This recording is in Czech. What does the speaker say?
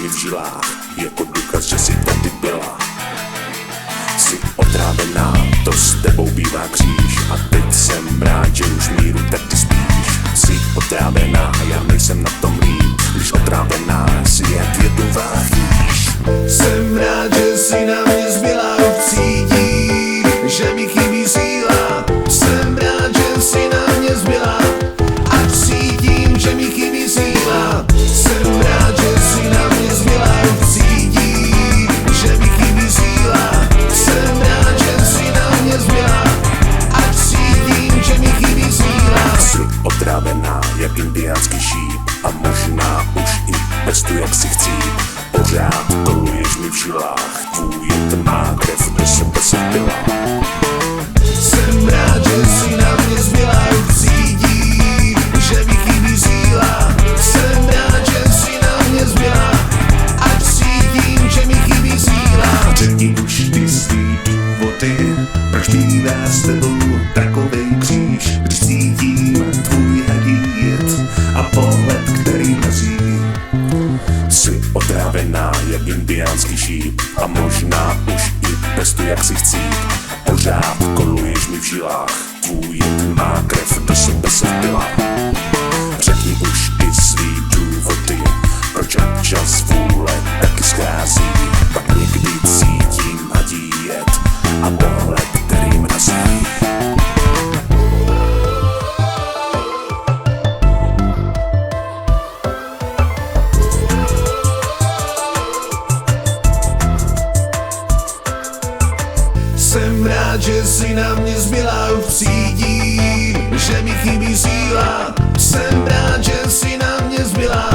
mi v žilách, jako důkaz, že jsi tady byla. Jsi otrávená, to s tebou bývá kříž, a teď jsem rád, že už míru tady spíš. Jsi otrávená, já nejsem na tom líp, když otrávená jsi jak jedová chýš. Jsem rád, že jsi na mě zbyla, cítím, že mi chybí síla. Jsem rád, že jsi na mě zbyla, a cítím, že mi chybí síla. Jsem rád, že jsi na mě zbyla, cítím, že mi chybí síla. Jsem rád, že jsi na mě zbyla, a cítím, že mi chybí síla. Jsi otrávená jak indiánský šíp, a možná už i bez tu, jak si chcíp. Pořád koluješ mi v žilách, tvůj tmá krev do sebe se vpila. Jsem rád, že jsi na mě zbyla, cítím, že mi chybí síla. Jsem rád, že jsi na mě zbyla, a cítím, že mi chybí síla. Řekni už ty svý důvody, proč bývá s tebou takovej kříž, když cítím tvůj hadít a pohled, který mrazí. Jsi otrávená jak indiánský šíp, a možná už i bez tu, jak si chcít. Pořád koluješ mi v žilách, tvůj tmá krev do sebe se vpila. Řekni už ty svý důvody, proč občas vůle taky schází. Pak někdy cítím hadíjet a pohled, který mrazí. Jsem rád, že jsi na mě zbyla, cítím, že mi chybí síla. Jsem rád, že jsi na mě zbyla,